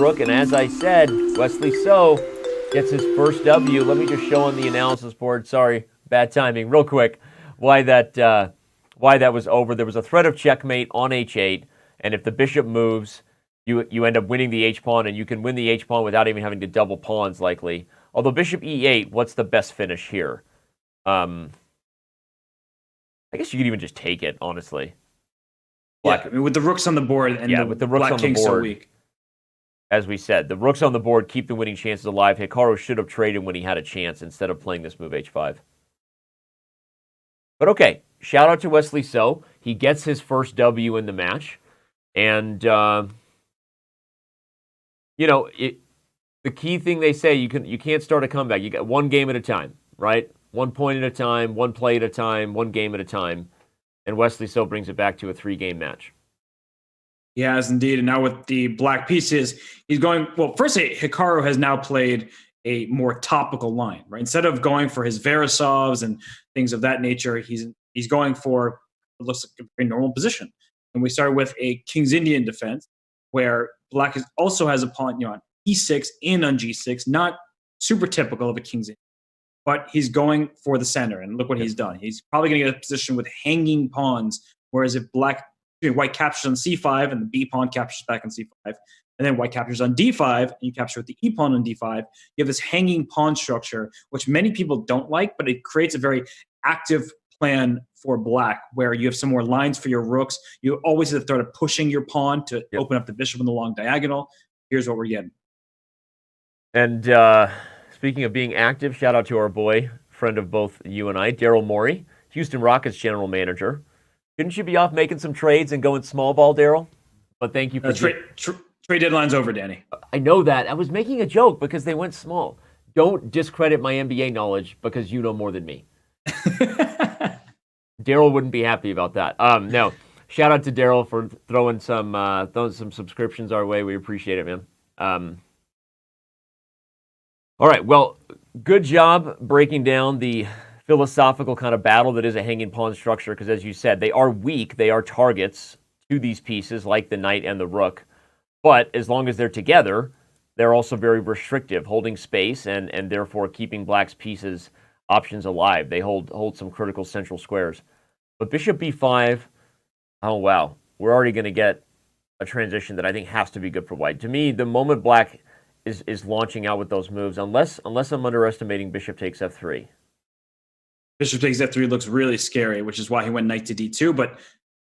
rook, and as I said, Wesley So gets his first W. Let me just show on the analysis board. Sorry, bad timing. Real quick, why that was over. There was a threat of checkmate on h8, and if the bishop moves, you end up winning the h-pawn, and you can win the h-pawn without even having to double pawns, likely. Although bishop e8, what's the best finish here? I guess you could even just take it, honestly. Black, yeah, I mean, with the rooks on the board and with the rooks black on the king board, so weak. As we said, the rooks on the board keep the winning chances alive. Hikaru should have traded when he had a chance instead of playing this move h5. But okay, shout out to Wesley So. He gets his first W in the match. And, the key thing they say, you can't start a comeback. You got one game at a time, right? 1 point at a time, one play at a time, one game at a time. And Wesley So brings it back to a 3-game match. He has indeed. And now with the black pieces, he's going, well, firstly, Hikaru has now played a more topical line, right? Instead of going for his Verisovs and things of that nature, he's going for what looks like a very normal position. And we started with a King's Indian defense, where black also has a pawn on e6 and on g6, not super typical of a King's Indian, but he's going for the center. And look what he's done. He's probably going to get a position with hanging pawns, whereas if white captures on c5 and the b pawn captures back on c5, and then white captures on d5 and you capture with the e pawn on d5, you have this hanging pawn structure, which many people don't like, but it creates a very active plan for black, where you have some more lines for your rooks. You always have the threat of pushing your pawn to open up the bishop in the long diagonal. Here's what we're getting. And speaking of being active, shout out to our boy, friend of both you and I, Daryl Morey, Houston Rockets general manager. Shouldn't you be off making some trades and going small ball, Daryl? But thank you for trade deadline's over, Danny. I know that. I was making a joke because they went small. Don't discredit my NBA knowledge because you know more than me. Daryl wouldn't be happy about that. No, shout out to Daryl for throwing some subscriptions our way. We appreciate it, man. All right, well, good job breaking down the philosophical kind of battle that is a hanging pawn structure, because as you said, they are weak. They are targets to these pieces like the knight and the rook. But as long as they're together, they're also very restrictive, holding space and therefore keeping black's pieces options alive. They hold some critical central squares. But bishop b5, oh wow, we're already going to get a transition that I think has to be good for white. To me, the moment black is launching out with those moves, unless I'm underestimating bishop takes f3. Bishop takes f3 looks really scary, which is why he went knight to d2, but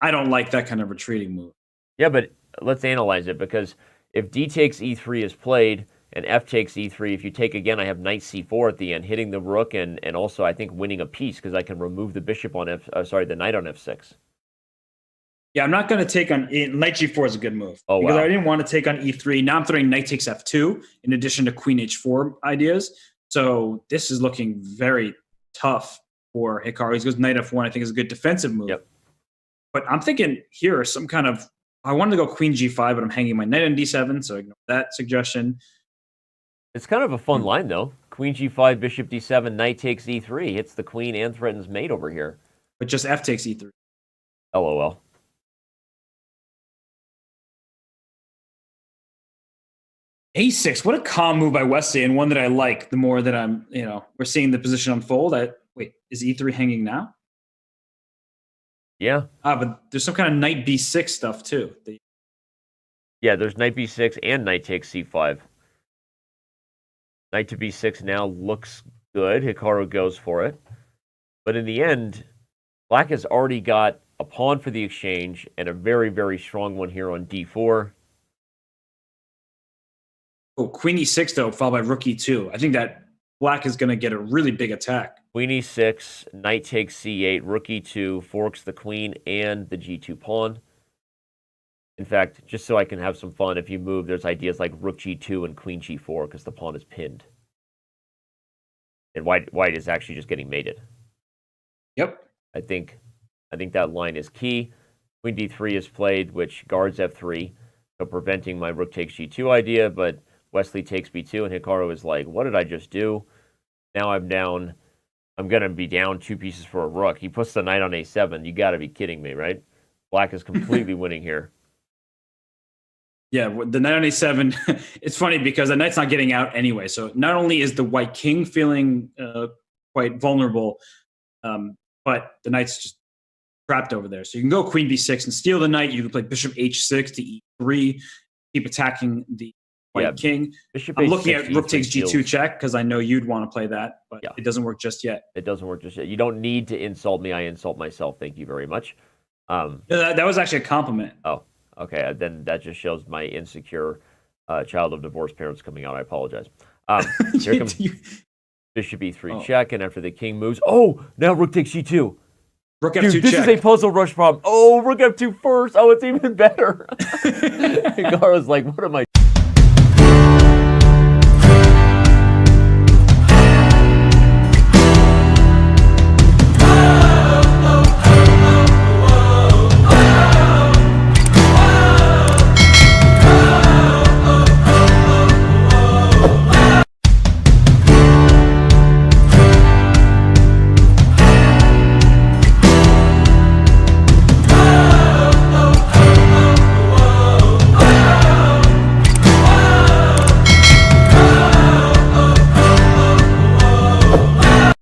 I don't like that kind of retreating move. Yeah, but let's analyze it, because if d takes e3 is played and f takes e3, if you take again, I have knight c4 at the end, hitting the rook and also I think winning a piece because I can remove the bishop on the knight on f6. Yeah, I'm not going to take on knight g4 is a good move. Oh, because wow. I didn't want to take on e3. Now I'm throwing knight takes f2 in addition to queen h4 ideas. So this is looking very tough for Hikaru. He goes knight f1, I think is a good defensive move. Yep. But I'm thinking here some kind of, I wanted to go queen g5, but I'm hanging my knight on d7, so ignore that suggestion. It's kind of a fun line, though. Queen g5, bishop d7, knight takes e3, hits the queen and threatens mate over here. But just f takes e3. LOL. a6, what a calm move by Wesley, and one that I like the more that I'm, we're seeing the position unfold. Wait, is e3 hanging now? Yeah. But there's some kind of knight b6 stuff too. Yeah, there's knight b6 and knight takes c5. Knight to b6 now looks good. Hikaru goes for it. But in the end, black has already got a pawn for the exchange and a very, very strong one here on d4. Oh, queen e6, though, followed by rook e2. I think that black is going to get a really big attack. Queen e6, knight takes c8, rook e2, forks the queen and the g2 pawn. In fact, just so I can have some fun, if you move, there's ideas like rook g2 and queen g4 because the pawn is pinned. And white is actually just getting mated. Yep. I think that line is key. Queen d3 is played, which guards f3, so preventing my rook takes g2 idea, but Wesley takes b2, and Hikaru is like, what did I just do? Now I'm down. I'm going to be down 2 pieces for a rook. He puts the knight on a7. You got to be kidding me, right? Black is completely winning here. Yeah, the knight on a7. It's funny because the knight's not getting out anyway. So not only is the white king feeling quite vulnerable, but the knight's just trapped over there. So you can go queen b6 and steal the knight. You can play bishop h6 to e3, keep attacking the white king. I'm looking at rook takes g2 check because I know you'd want to play that, but it doesn't work just yet. It doesn't work just yet. You don't need to insult me. I insult myself. Thank you very much. That was actually a compliment. Oh. Okay, then that just shows my insecure child of divorced parents coming out. I apologize. Here comes bishop e3 check, and after the king moves, now rook takes g2. Rook f2 this check. Is a puzzle rush problem. Rook f2 first. It's even better. Hikaru's like, what am I